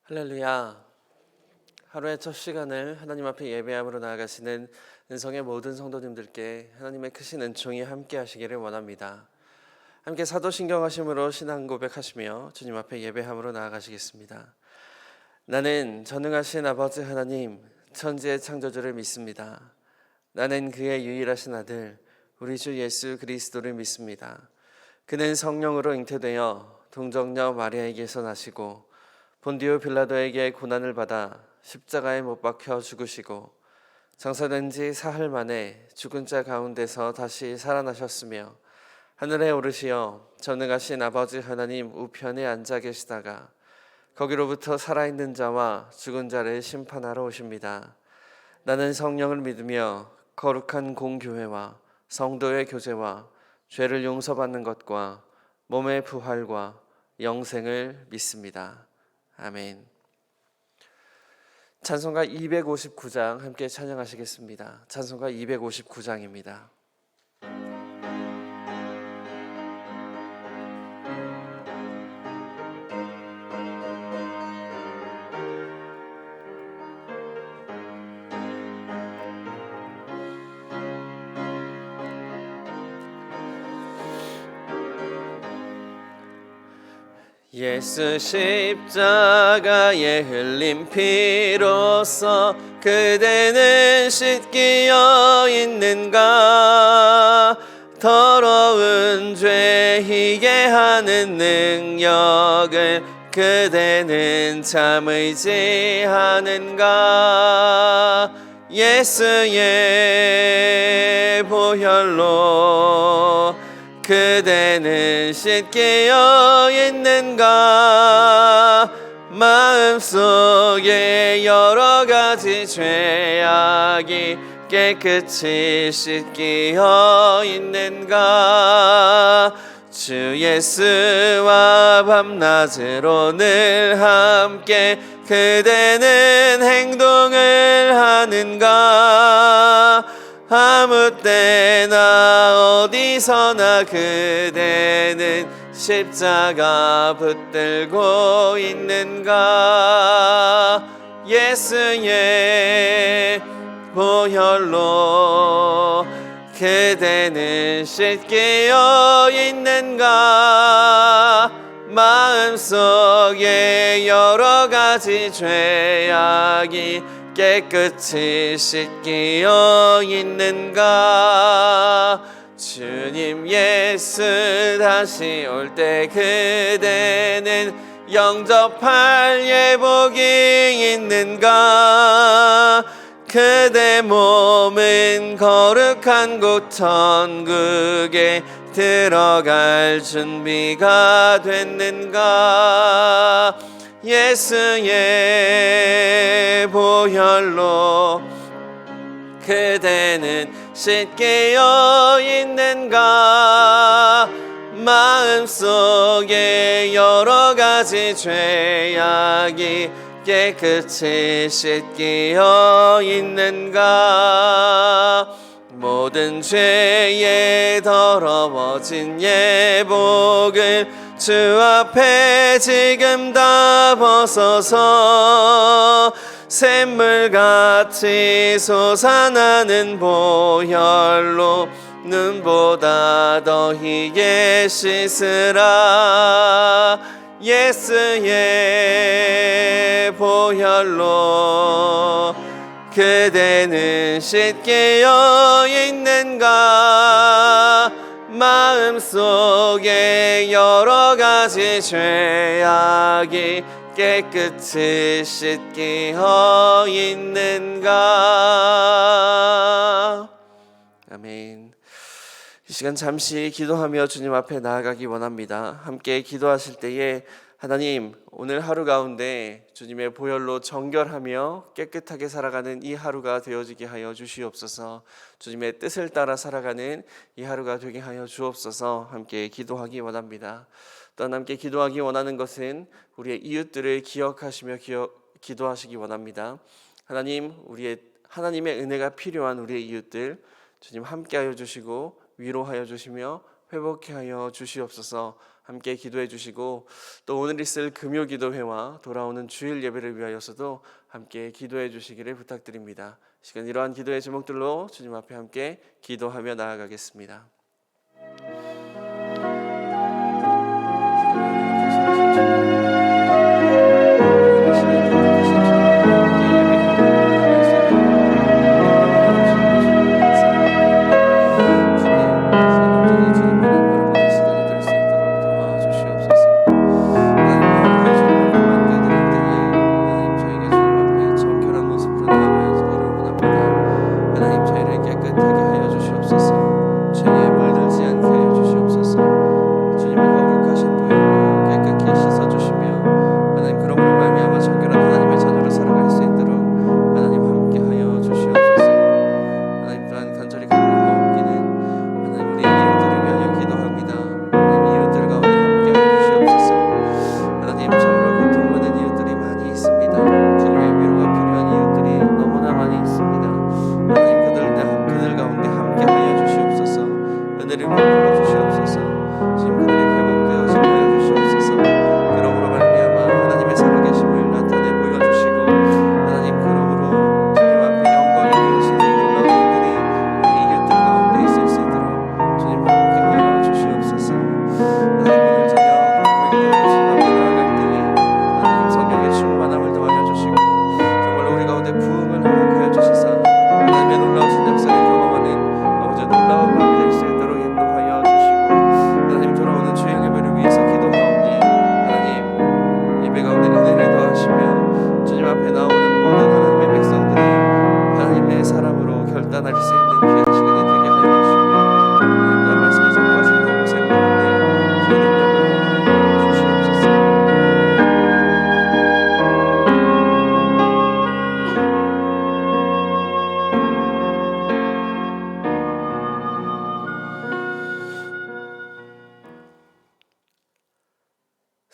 할렐루야. 하루의 첫 시간을 하나님 앞에 예배함으로 나아가시는 은성의 모든 성도님들께 하나님의 크신 은총이 함께 하시기를 원합니다. 함께 사도신경하심으로 신앙 고백하시며 주님 앞에 예배함으로 나아가시겠습니다. 나는 전능하신 아버지 하나님, 천지의 창조주를 믿습니다. 나는 그의 유일하신 아들 우리 주 예수 그리스도를 믿습니다. 그는 성령으로 잉태되어 동정녀 마리아에게서 나시고 본디오 빌라도에게 고난을 받아 십자가에 못 박혀 죽으시고 장사된 지 사흘 만에 죽은 자 가운데서 다시 살아나셨으며 하늘에 오르시어 전능하신 아버지 하나님 우편에 앉아 계시다가 거기로부터 살아있는 자와 죽은 자를 심판하러 오십니다. 나는 성령을 믿으며 거룩한 공교회와 성도의 교제와 죄를 용서받는 것과 몸의 부활과 영생을 믿습니다. 아멘. 찬송가 259장 함께 찬양하시겠습니다. 찬송가 259장입니다. 예수 십자가에 흘린 피로써 그대는 씻기어 있는가? 더러운 죄 희게 하는 능력을 그대는 참 의지하는가? 예수의 보혈로 그대는 씻기어 있는가? 마음속에 여러 가지 죄악이 깨끗이 씻기어 있는가? 주 예수와 밤낮으로 늘 함께 그대는 행동을 하는가? 아무 때나 어디서나 그대는 십자가 붙들고 있는가? 예수의 보혈로 그대는 씻기어 있는가? 마음속에 여러 가지 죄악이 깨끗이 씻기어 있는가? 주님 예수 다시 올 때 그대는 영접할 예복이 있는가? 그대 몸은 거룩한 곳 천국에 들어갈 준비가 됐는가? 예수의 보혈로 그대는 씻기어 있는가? 마음속에 여러 가지 죄악이 깨끗이 씻기어 있는가? 모든 죄에 더러워진 예복을 주 앞에 지금 다 벗어서 샘물같이 솟아나는 보혈로 눈보다 더 희게 씻으라. 예수의 보혈로 그대는 씻기어 있는가? 마음속에 여러 가지 죄악이 깨끗이 씻기어 있는가? 아멘. 이 시간 잠시 기도하며 주님 앞에 나아가기 원합니다. 함께 기도하실 때에 하나님, 오늘 하루 가운데 주님의 보혈로 정결하며 깨끗하게 살아가는 이 하루가 되어지게 하여 주시옵소서. 주님의 뜻을 따라 살아가는 이 하루가 되게 하여 주옵소서. 함께 기도하기 원합니다. 또한 함께 기도하기 원하는 것은 우리의 이웃들을 기억하시며 기도하시기 원합니다. 하나님, 하나님의 은혜가 필요한 우리의 이웃들 주님 함께하여 주시고 위로하여 주시며 회복하여 주시옵소서. 함께 기도해 주시고 또 오늘 있을 금요 기도회와 돌아오는 주일 예배를 위하여서도 함께 기도해 주시기를 부탁드립니다. 시간 이러한 기도의 제목들로 주님 앞에 함께 기도하며 나아가겠습니다.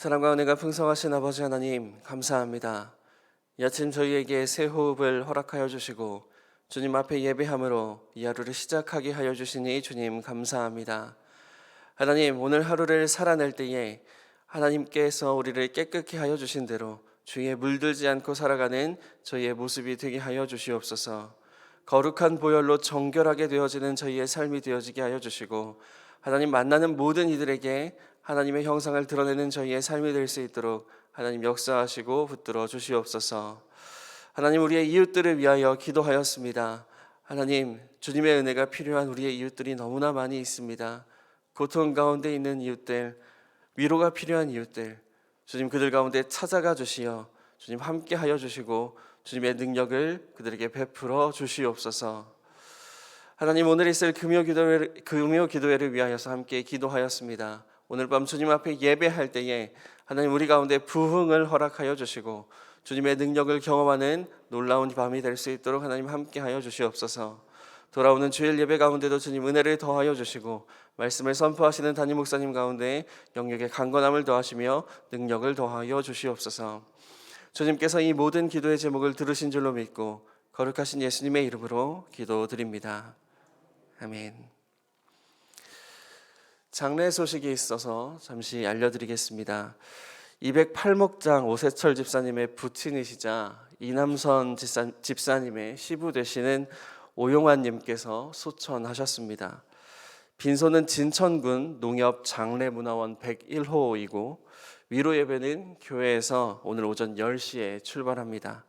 사랑과 은혜가 풍성하신 아버지 하나님 감사합니다. 이 아침 저희에게 새 호흡을 허락하여 주시고 주님 앞에 예배함으로 이 하루를 시작하게 하여 주시니 주님 감사합니다. 하나님 오늘 하루를 살아낼 때에 하나님께서 우리를 깨끗게 하여 주신 대로 주에 물들지 않고 살아가는 저희의 모습이 되게 하여 주시옵소서. 거룩한 보혈로 정결하게 되어지는 저희의 삶이 되어지게 하여 주시고 하나님 만나는 모든 이들에게 하나님의 형상을 드러내는 저희의 삶이 될 수 있도록 하나님 역사하시고 붙들어 주시옵소서. 하나님 우리의 이웃들을 위하여 기도하였습니다. 하나님 주님의 은혜가 필요한 우리의 이웃들이 너무나 많이 있습니다. 고통 가운데 있는 이웃들, 위로가 필요한 이웃들, 주님 그들 가운데 찾아가 주시어 주님 함께 하여 주시고 주님의 능력을 그들에게 베풀어 주시옵소서. 하나님 오늘 있을 금요 기도회를 위하여서 함께 기도하였습니다. 오늘 밤 주님 앞에 예배할 때에 하나님 우리 가운데 부흥을 허락하여 주시고 주님의 능력을 경험하는 놀라운 밤이 될 수 있도록 하나님 함께 하여 주시옵소서. 돌아오는 주일 예배 가운데도 주님 은혜를 더하여 주시고 말씀을 선포하시는 담임 목사님 가운데 영역의 강건함을 더하시며 능력을 더하여 주시옵소서. 주님께서 이 모든 기도의 제목을 들으신 줄로 믿고 거룩하신 예수님의 이름으로 기도드립니다. 아멘. 장례 소식이 있어서 잠시 알려드리겠습니다. 208목장 오세철 집사님의 부친이시자 이남선 집사님의 시부 되시는 오용환님께서 소천하셨습니다. 빈소는 진천군 농협 장례문화원 101호이고 위로 예배는 교회에서 오늘 오전 10시에 출발합니다.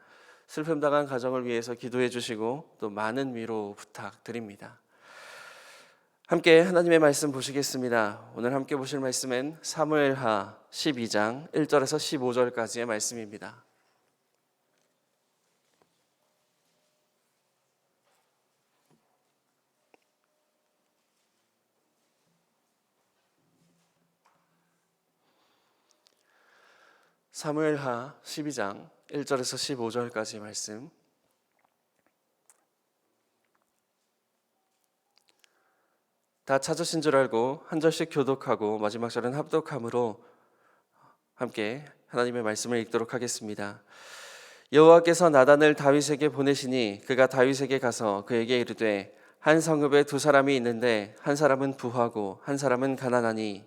슬픔 당한 가정을 위해서 기도해 주시고 또 많은 위로 부탁드립니다. 함께 하나님의 말씀 보시겠습니다. 오늘 함께 보실 말씀은 사무엘하 12장 1절에서 15절까지의 말씀입니다. 사무엘하 12장 1절에서 15절까지의 말씀. 다 찾으신 줄 알고 한 절씩 교독하고 마지막 절은 합독함으로 함께 하나님의 말씀을 읽도록 하겠습니다. 여호와께서 나단을 다윗에게 보내시니 그가 다윗에게 가서 그에게 이르되 한 성읍에 두 사람이 있는데 한 사람은 부하고 한 사람은 가난하니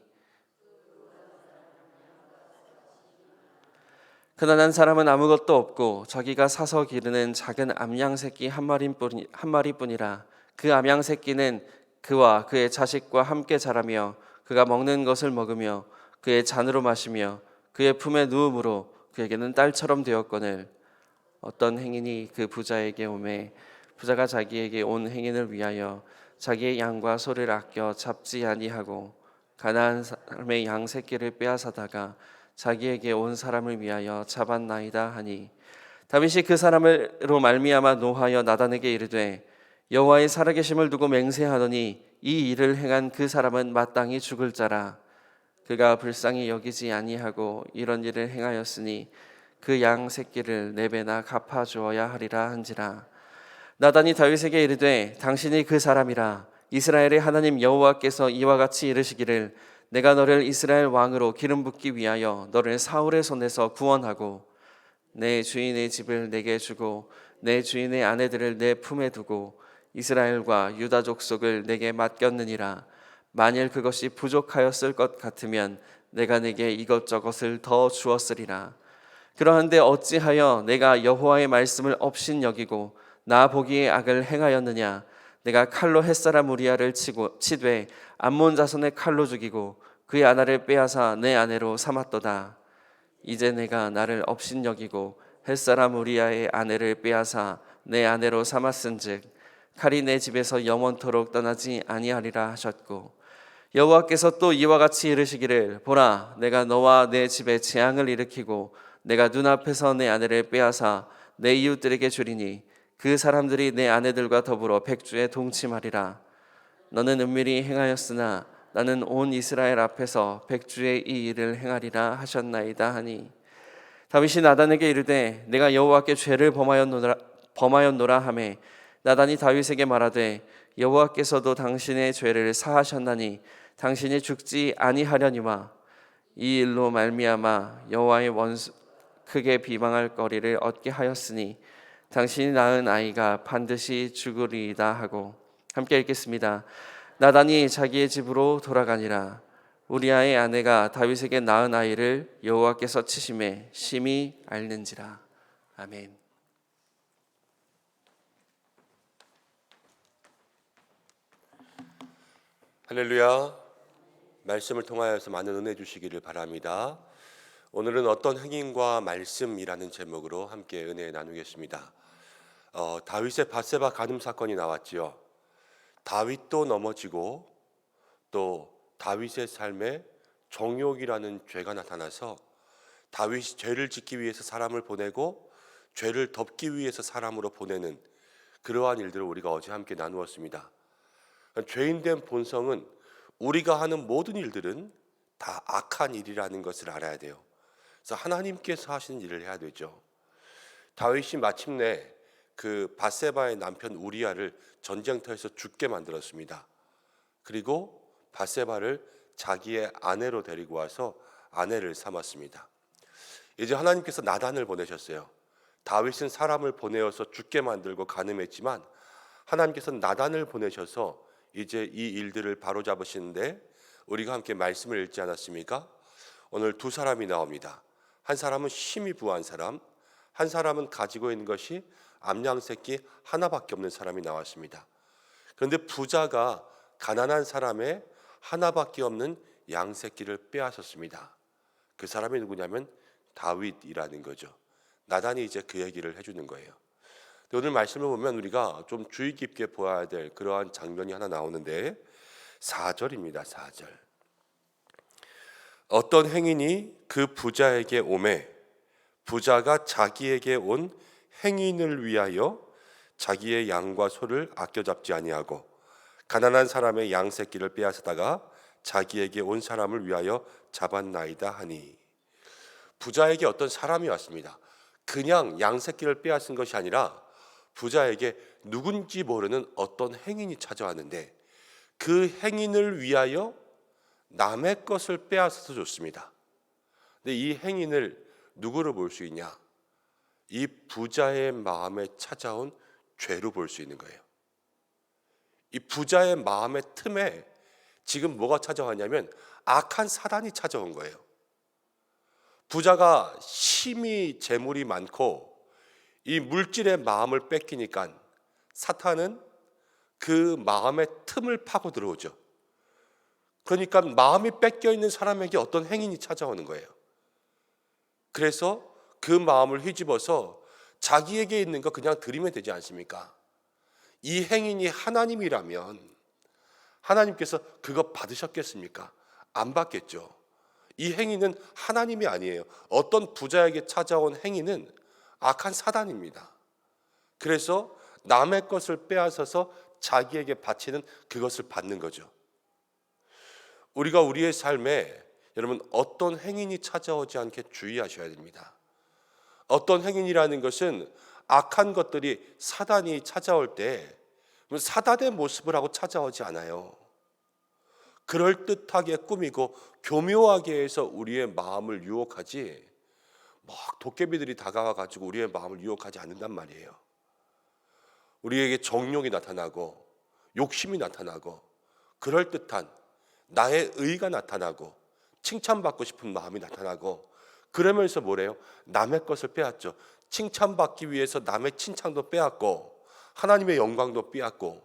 가난한 사람은 아무것도 없고 자기가 사서 기르는 작은 암양 새끼 한 마리뿐이라. 그 암양 새끼는 그와 그의 자식과 함께 자라며 그가 먹는 것을 먹으며 그의 잔으로 마시며 그의 품에 누움으로 그에게는 딸처럼 되었거늘. 어떤 행인이 그 부자에게 오매 부자가 자기에게 온 행인을 위하여 자기의 양과 소를 아껴 잡지 아니하고 가나안 사람의 양 새끼를 빼앗아다가 자기에게 온 사람을 위하여 잡았나이다 하니, 다윗이 그 사람으로 말미암아 노하여 나단에게 이르되 여호와의 살아계심을 두고 맹세하더니 이 일을 행한 그 사람은 마땅히 죽을 자라. 그가 불쌍히 여기지 아니하고 이런 일을 행하였으니 그 양 새끼를 네 배나 갚아 주어야 하리라 한지라. 나단이 다윗에게 이르되 당신이 그 사람이라. 이스라엘의 하나님 여호와께서 이와 같이 이르시기를 내가 너를 이스라엘 왕으로 기름 붓기 위하여 너를 사울의 손에서 구원하고 내 주인의 집을 내게 주고 내 주인의 아내들을 내 품에 두고 이스라엘과 유다 족속을 내게 맡겼느니라. 만일 그것이 부족하였을 것 같으면 내가 내게 이것저것을 더 주었으리라. 그러한데 어찌하여 내가 여호와의 말씀을 업신여기고 나 보기에 악을 행하였느냐. 내가 칼로 햇사람 우리아를 치되 암몬 자손의 칼로 죽이고 그의 아내를 빼앗아 내 아내로 삼았도다. 이제 내가 나를 업신여기고 햇사람 우리아의 아내를 빼앗아 내 아내로 삼았은즉 칼이 내 집에서 영원토록 떠나지 아니하리라 하셨고, 여호와께서 또 이와 같이 이르시기를 보라 내가 너와 내 집에 재앙을 일으키고 내가 눈앞에서 내 아내를 빼앗아 내 이웃들에게 주리니 그 사람들이 내 아내들과 더불어 백주에 동침하리라. 너는 은밀히 행하였으나 나는 온 이스라엘 앞에서 백주의 이 일을 행하리라 하셨나이다 하니, 다윗이 나단에게 이르되 내가 여호와께 죄를 범하였노라 하매 나단이 다윗에게 말하되 여호와께서도 당신의 죄를 사하셨나니 당신이 죽지 아니하려니와 이 일로 말미암아 여호와의 원수 크게 비방할 거리를 얻게 하였으니 당신이 낳은 아이가 반드시 죽으리이다 하고. 함께 읽겠습니다. 나단이 자기의 집으로 돌아가니라. 우리아의 아내가 다윗에게 낳은 아이를 여호와께서 치심에 심히 앓는지라. 아멘. 할렐루야. 말씀을 통하여서 많은 은혜 주시기를 바랍니다. 오늘은 어떤 행인과 말씀이라는 제목으로 함께 은혜 나누겠습니다. 다윗의 밧세바 간음 사건이 나왔지요. 다윗도 넘어지고 또 다윗의 삶에 정욕이라는 죄가 나타나서 다윗이 죄를 짓기 위해서 사람을 보내고 죄를 덮기 위해서 사람으로 보내는 그러한 일들을 우리가 어제 함께 나누었습니다. 죄인된 본성은 우리가 하는 모든 일들은 다 악한 일이라는 것을 알아야 돼요. 그래서 하나님께서 하시는 일을 해야 되죠. 다윗이 마침내 그 밧세바의 남편 우리아를 전쟁터에서 죽게 만들었습니다. 그리고 밧세바를 자기의 아내로 데리고 와서 아내를 삼았습니다. 이제 하나님께서 나단을 보내셨어요. 다윗은 사람을 보내어서 죽게 만들고 간음했지만 하나님께서 나단을 보내셔서 이제 이 일들을 바로잡으시는데 우리가 함께 말씀을 읽지 않았습니까? 오늘 두 사람이 나옵니다. 한 사람은 심히 부한 사람, 한 사람은 가지고 있는 것이 암양새끼 하나밖에 없는 사람이 나왔습니다. 그런데 부자가 가난한 사람의 하나밖에 없는 양새끼를 빼앗았습니다. 그 사람이 누구냐면 다윗이라는 거죠. 나단이 이제 그 얘기를 해주는 거예요. 오늘 말씀을 보면 우리가 좀 주의 깊게 보아야 될 그러한 장면이 하나 나오는데 4절입니다. 4절. 어떤 행인이 그 부자에게 오매 부자가 자기에게 온 행인을 위하여 자기의 양과 소를 아껴 잡지 아니하고 가난한 사람의 양 새끼를 빼앗다가 자기에게 온 사람을 위하여 잡았나이다 하니, 부자에게 어떤 사람이 왔습니다. 그냥 양 새끼를 빼앗은 것이 아니라 부자에게 누군지 모르는 어떤 행인이 찾아왔는데 그 행인을 위하여 남의 것을 빼앗아서 줬습니다. 근데 이 행인을 누구로 볼 수 있냐? 이 부자의 마음에 찾아온 죄로 볼 수 있는 거예요. 이 부자의 마음의 틈에 지금 뭐가 찾아왔냐면 악한 사단이 찾아온 거예요. 부자가 심히 재물이 많고 이 물질의 마음을 뺏기니까 사탄은 그 마음의 틈을 파고 들어오죠. 그러니까 마음이 뺏겨 있는 사람에게 어떤 행인이 찾아오는 거예요. 그래서 그 마음을 휘집어서 자기에게 있는 거 그냥 드리면 되지 않습니까? 이 행인이 하나님이라면 하나님께서 그거 받으셨겠습니까? 안 받겠죠. 이 행인은 하나님이 아니에요. 어떤 부자에게 찾아온 행인은 악한 사단입니다. 그래서 남의 것을 빼앗아서 자기에게 바치는 그것을 받는 거죠. 우리가 우리의 삶에 여러분 어떤 행인이 찾아오지 않게 주의하셔야 됩니다. 어떤 행인이라는 것은 악한 것들이 사단이 찾아올 때 사단의 모습을 하고 찾아오지 않아요. 그럴듯하게 꾸미고 교묘하게 해서 우리의 마음을 유혹하지 막 도깨비들이 다가와 가지고 우리의 마음을 유혹하지 않는단 말이에요. 우리에게 정욕이 나타나고 욕심이 나타나고 그럴듯한 나의 의가 나타나고 칭찬받고 싶은 마음이 나타나고 그러면서 뭐래요? 남의 것을 빼앗죠. 칭찬받기 위해서 남의 칭찬도 빼앗고 하나님의 영광도 빼앗고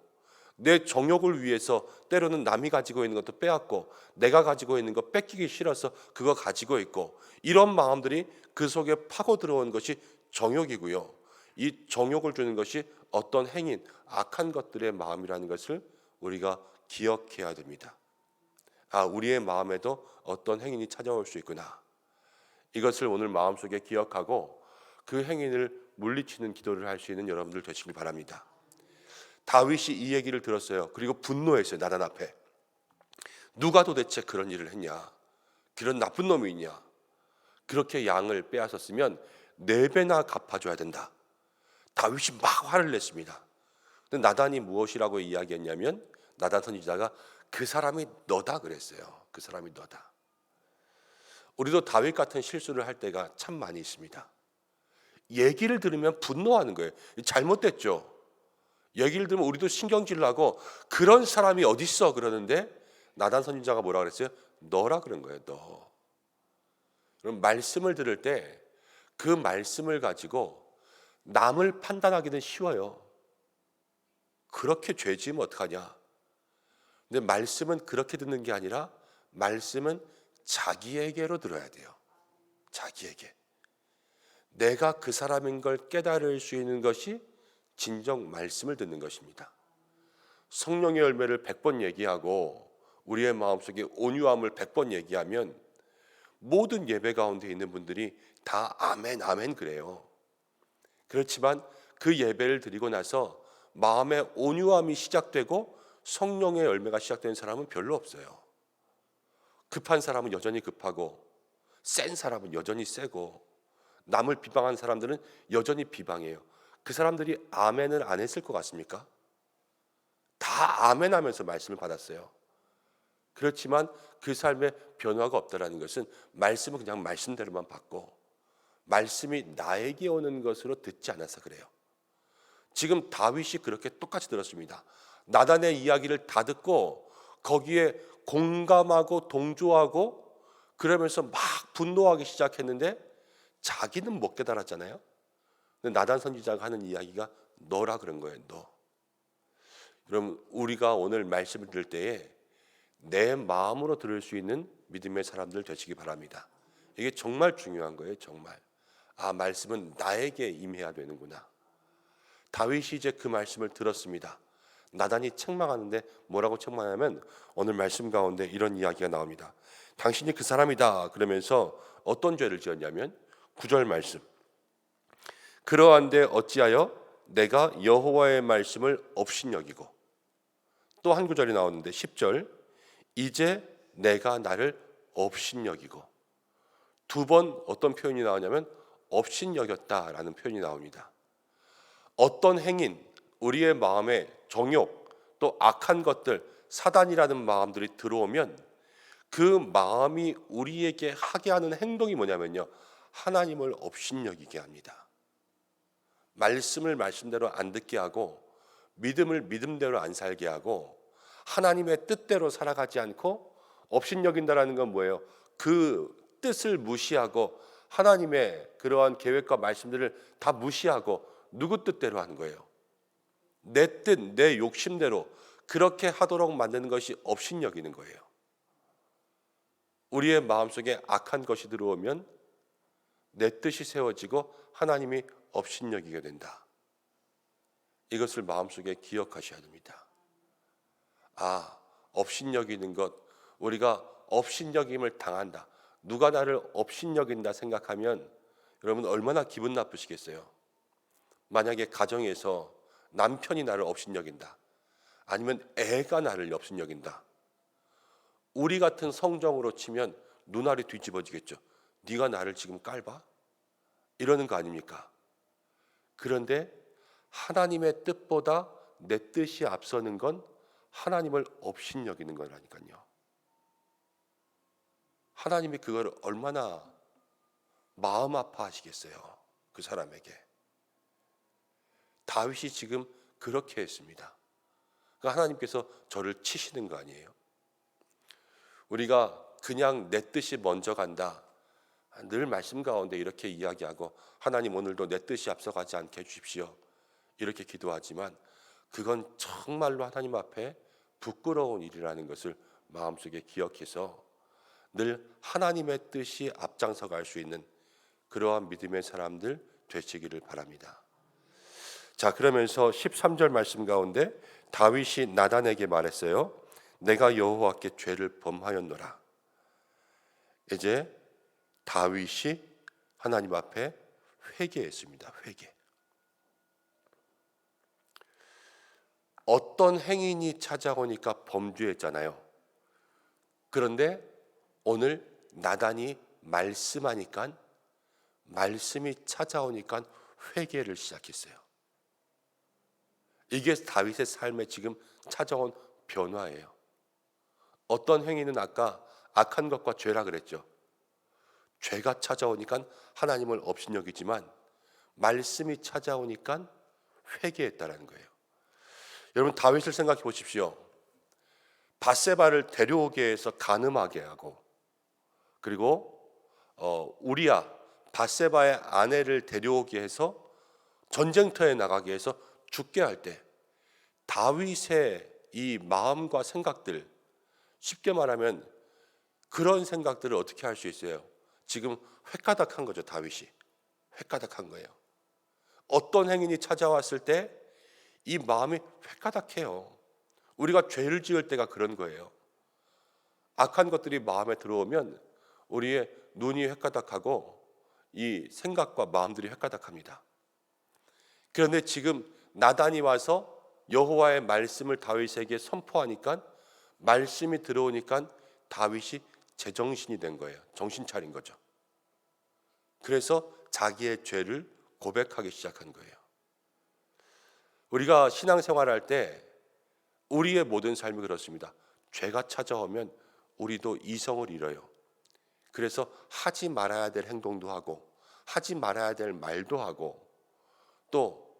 내 정욕을 위해서 때로는 남이 가지고 있는 것도 빼앗고 내가 가지고 있는 거 뺏기기 싫어서 그거 가지고 있고 이런 마음들이 그 속에 파고 들어온 것이 정욕이고요. 이 정욕을 주는 것이 어떤 행인, 악한 것들의 마음이라는 것을 우리가 기억해야 됩니다. 우리의 마음에도 어떤 행인이 찾아올 수 있구나. 이것을 오늘 마음속에 기억하고 그 행인을 물리치는 기도를 할 수 있는 여러분들 되시길 바랍니다. 다윗이 이 얘기를 들었어요. 그리고 분노했어요. 나단 앞에. 누가 도대체 그런 일을 했냐? 그런 나쁜 놈이 있냐? 그렇게 양을 빼앗았으면 4배나 갚아줘야 된다. 다윗이 막 화를 냈습니다. 근데 나단이 무엇이라고 이야기했냐면 나단 선지자가 그 사람이 너다 그랬어요. 그 사람이 너다. 우리도 다윗 같은 실수를 할 때가 참 많이 있습니다. 얘기를 들으면 분노하는 거예요. 잘못됐죠. 얘기를 들으면 우리도 신경질 나고 그런 사람이 어디 있어 그러는데 나단 선지자가 뭐라 그랬어요? 너라 그런 거예요. 너. 그럼 말씀을 들을 때 그 말씀을 가지고 남을 판단하기는 쉬워요. 그렇게 죄 지으면 어떡하냐? 근데 말씀은 그렇게 듣는 게 아니라 말씀은 자기에게로 들어야 돼요. 자기에게. 내가 그 사람인 걸 깨달을 수 있는 것이 진정 말씀을 듣는 것입니다. 성령의 열매를 100번 얘기하고 우리의 마음속에 온유함을 100번 얘기하면 모든 예배 가운데 있는 분들이 다 아멘 아멘 그래요. 그렇지만 그 예배를 드리고 나서 마음의 온유함이 시작되고 성령의 열매가 시작되는 사람은 별로 없어요. 급한 사람은 여전히 급하고 센 사람은 여전히 세고 남을 비방한 사람들은 여전히 비방해요. 그 사람들이 아멘을 안 했을 것 같습니까? 다 아멘하면서 말씀을 받았어요. 그렇지만 그 삶에 변화가 없다라는 것은 말씀은 그냥 말씀대로만 받고 말씀이 나에게 오는 것으로 듣지 않아서 그래요. 지금 다윗이 그렇게 똑같이 들었습니다. 나단의 이야기를 다 듣고 거기에 공감하고 동조하고 그러면서 막 분노하기 시작했는데 자기는 못 깨달았잖아요. 근데 나단 선지자가 하는 이야기가 너라 그런 거예요. 너. 그럼 우리가 오늘 말씀을 들을 때에 내 마음으로 들을 수 있는 믿음의 사람들 되시기 바랍니다. 이게 정말 중요한 거예요. 정말. 말씀은 나에게 임해야 되는구나. 다윗이 이제 그 말씀을 들었습니다. 나단이 책망하는데 뭐라고 책망하냐면 오늘 말씀 가운데 이런 이야기가 나옵니다. 당신이 그 사람이다 그러면서 어떤 죄를 지었냐면 9절 말씀. 그러한데 어찌하여 내가 여호와의 말씀을 업신여기고 또 한 구절이 나오는데 10절 이제 내가 나를 업신여기고 두 번 어떤 표현이 나오냐면 업신여겼다라는 표현이 나옵니다. 어떤 행인, 우리의 마음에 정욕, 또 악한 것들, 사단이라는 마음들이 들어오면 그 마음이 우리에게 하게 하는 행동이 뭐냐면요. 하나님을 업신여기게 합니다. 말씀을 말씀대로 안 듣게 하고 믿음을 믿음대로 안 살게 하고 하나님의 뜻대로 살아가지 않고 업신여긴다라는 건 뭐예요? 그 뜻을 무시하고 하나님의 그러한 계획과 말씀들을 다 무시하고 누구 뜻대로 하는 거예요. 내 뜻, 내 욕심대로 그렇게 하도록 만드는 것이 업신여기는 거예요. 우리의 마음속에 악한 것이 들어오면 내 뜻이 세워지고 하나님이 업신여기게 된다. 이것을 마음속에 기억하셔야 됩니다. 업신여기는 것, 우리가 업신여김을 당한다, 누가 나를 업신여긴다 생각하면 여러분 얼마나 기분 나쁘시겠어요. 만약에 가정에서 남편이 나를 업신여긴다, 아니면 애가 나를 업신여긴다, 우리 같은 성정으로 치면 눈알이 뒤집어지겠죠. 네가 나를 지금 깔봐? 이러는 거 아닙니까? 그런데 하나님의 뜻보다 내 뜻이 앞서는 건 하나님을 업신여기는 거라니까요. 하나님이 그걸 얼마나 마음 아파하시겠어요, 그 사람에게. 다윗이 지금 그렇게 했습니다. 그러니까 하나님께서 저를 치시는 거 아니에요. 우리가 그냥 내 뜻이 먼저 간다, 늘 말씀 가운데 이렇게 이야기하고 하나님 오늘도 내 뜻이 앞서가지 않게 해주십시오 이렇게 기도하지만 그건 정말로 하나님 앞에 부끄러운 일이라는 것을 마음속에 기억해서 늘 하나님의 뜻이 앞장서 갈 수 있는 그러한 믿음의 사람들 되시기를 바랍니다. 자, 그러면서 13절 말씀 가운데 다윗이 나단에게 말했어요. 내가 여호와께 죄를 범하였노라. 이제 다윗이 하나님 앞에 회개했습니다. 회개. 어떤 행인이 찾아오니까 범죄했잖아요. 그런데 오늘 나단이 말씀하니까, 말씀이 찾아오니까 회개를 시작했어요. 이게 다윗의 삶에 지금 찾아온 변화예요. 어떤 행위는 아까 악한 것과 죄라 그랬죠. 죄가 찾아오니까 하나님을 업신여기지만 말씀이 찾아오니까 회개했다라는 거예요. 여러분 다윗을 생각해 보십시오. 밧세바를 데려오게 해서 간음하게 하고, 그리고 우리야 밧세바의 아내를 데려오게 해서 전쟁터에 나가게 해서 죽게 할 때 다윗의 이 마음과 생각들, 쉽게 말하면 그런 생각들을 어떻게 할 수 있어요? 지금 획가닥한 거죠. 다윗이 획가닥한 거예요. 어떤 행인이 찾아왔을 때 이 마음이 획가닥해요. 우리가 죄를 지을 때가 그런 거예요. 악한 것들이 마음에 들어오면 우리의 눈이 획가닥하고 이 생각과 마음들이 획가닥합니다. 그런데 지금 나단이 와서 여호와의 말씀을 다윗에게 선포하니까, 말씀이 들어오니까 다윗이 제정신이 된 거예요. 정신 차린 거죠. 그래서 자기의 죄를 고백하기 시작한 거예요. 우리가 신앙생활할 때 우리의 모든 삶이 그렇습니다. 죄가 찾아오면 우리도 이성을 잃어요. 그래서 하지 말아야 될 행동도 하고 하지 말아야 될 말도 하고, 또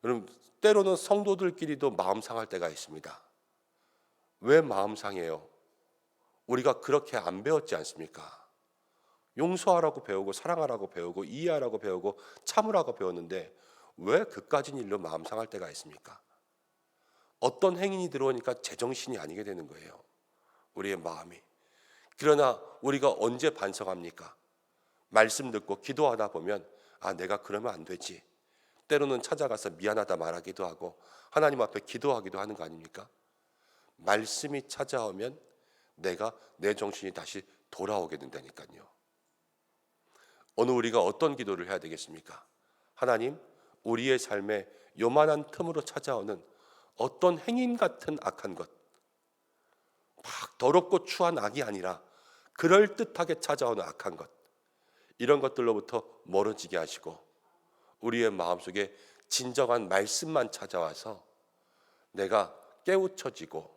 여러분 때로는 성도들끼리도 마음 상할 때가 있습니다. 왜 마음 상해요? 우리가 그렇게 안 배웠지 않습니까? 용서하라고 배우고 사랑하라고 배우고 이해하라고 배우고 참으라고 배웠는데 왜 그까진 일로 마음 상할 때가 있습니까? 어떤 행인이 들어오니까 제정신이 아니게 되는 거예요, 우리의 마음이. 그러나 우리가 언제 반성합니까? 말씀 듣고 기도하다 보면 내가 그러면 안 되지, 때로는 찾아가서 미안하다 말하기도 하고 하나님 앞에 기도하기도 하는 거 아닙니까? 말씀이 찾아오면 내가 내 정신이 다시 돌아오게 된다니까요. 오늘 우리가 어떤 기도를 해야 되겠습니까? 하나님, 우리의 삶에 요만한 틈으로 찾아오는 어떤 행인 같은 악한 것, 막 더럽고 추한 악이 아니라 그럴듯하게 찾아오는 악한 것, 이런 것들로부터 멀어지게 하시고 우리의 마음속에 진정한 말씀만 찾아와서 내가 깨우쳐지고,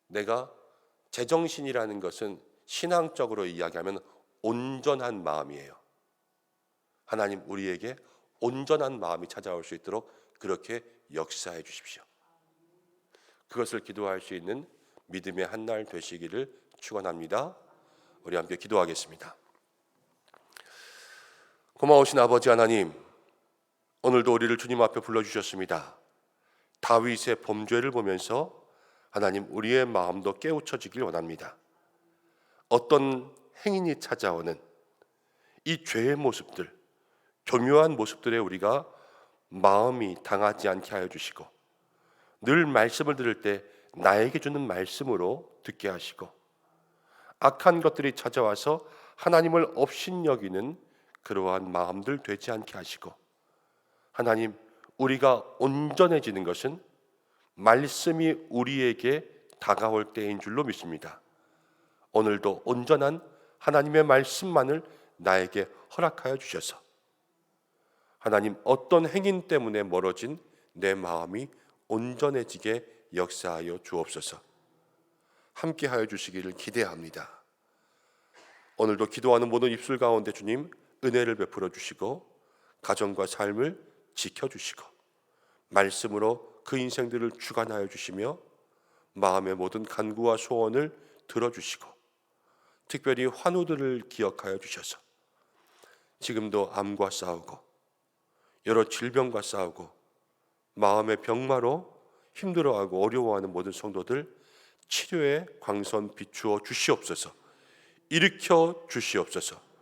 내가 제정신이라는 것은 신앙적으로 이야기하면 온전한 마음이에요. 하나님, 우리에게 온전한 마음이 찾아올 수 있도록 그렇게 역사해 주십시오. 그것을 기도할 수 있는 믿음의 한 날 되시기를 축원합니다. 우리 함께 기도하겠습니다. 고마우신 아버지 하나님, 오늘도 우리를 주님 앞에 불러주셨습니다. 다윗의 범죄를 보면서 하나님, 우리의 마음도 깨우쳐지길 원합니다. 어떤 행인이 찾아오는 이 죄의 모습들, 교묘한 모습들에 우리가 마음이 당하지 않게 하여 주시고, 늘 말씀을 들을 때 나에게 주는 말씀으로 듣게 하시고, 악한 것들이 찾아와서 하나님을 업신여기는 그러한 마음들 되지 않게 하시고, 하나님, 우리가 온전해지는 것은 말씀이 우리에게 다가올 때인 줄로 믿습니다. 오늘도 온전한 하나님의 말씀만을 나에게 허락하여 주셔서 하나님, 어떤 행인 때문에 멀어진 내 마음이 온전해지게 역사하여 주옵소서. 함께하여 주시기를 기대합니다. 오늘도 기도하는 모든 입술 가운데 주님 은혜를 베풀어 주시고, 가정과 삶을 지켜주시고, 말씀으로 그 인생들을 주관하여 주시며, 마음의 모든 간구와 소원을 들어주시고, 특별히 환우들을 기억하여 주셔서 지금도 암과 싸우고 여러 질병과 싸우고 마음의 병마로 힘들어하고 어려워하는 모든 성도들 치료의 광선 비추어 주시옵소서. 일으켜 주시옵소서.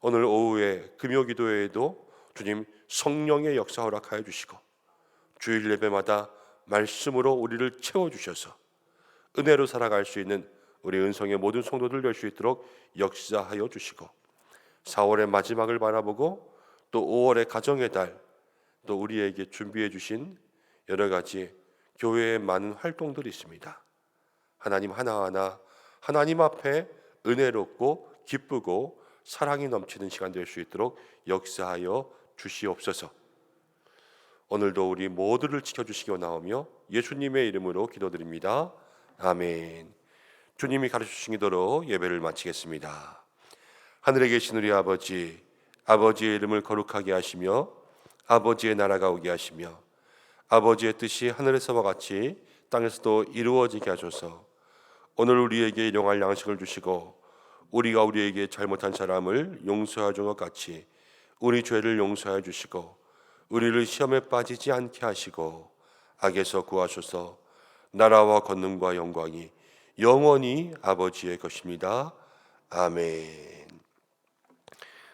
오늘 오후에 금요기도회에도 주님 성령의 역사 허락하여 주시고, 주일 예배마다 말씀으로 우리를 채워주셔서 은혜로 살아갈 수 있는 우리 은성의 모든 성도들 될 수 있도록 역사하여 주시고, 4월의 마지막을 바라보고 또 5월의 가정의 달, 또 우리에게 준비해 주신 여러 가지 교회의 많은 활동들이 있습니다. 하나님 하나하나 하나님 앞에 은혜롭고 기쁘고 사랑이 넘치는 시간 될 수 있도록 역사하여 주시옵소서. 오늘도 우리 모두를 지켜주시기 원하오며 예수님의 이름으로 기도드립니다. 아멘. 주님이 가르쳐주신 기도로 예배를 마치겠습니다. 하늘에 계신 우리 아버지, 아버지의 이름을 거룩하게 하시며 아버지의 나라가 오게 하시며 아버지의 뜻이 하늘에서와 같이 땅에서도 이루어지게 하소서. 오늘 우리에게 일용할 양식을 주시고, 우리가 우리에게 잘못한 사람을 용서하여 준 것 같이 우리 죄를 용서하여 주시고, 우리를 시험에 빠지지 않게 하시고 악에서 구하소서. 나라와 권능과 영광이 영원히 아버지의 것입니다. 아멘.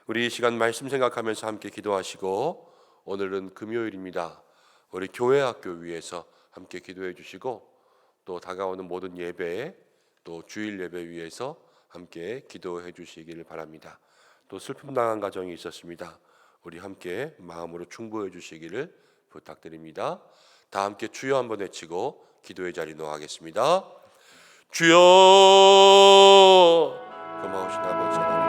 우리 이 시간 말씀 생각하면서 함께 기도하시고, 오늘은 금요일입니다. 우리 교회 학교 위에서 함께 기도해 주시고, 또 다가오는 모든 예배, 또 주일 예배 위에서 함께 기도해 주시기를 바랍니다. 또 슬픔 당한 가정이 있었습니다. 우리 함께 마음으로 충고해 주시기를 부탁드립니다. 다 함께 주여 한번 외치고 기도의 자리 놓아가겠습니다. 주여, 고마우신 아버지 하나님,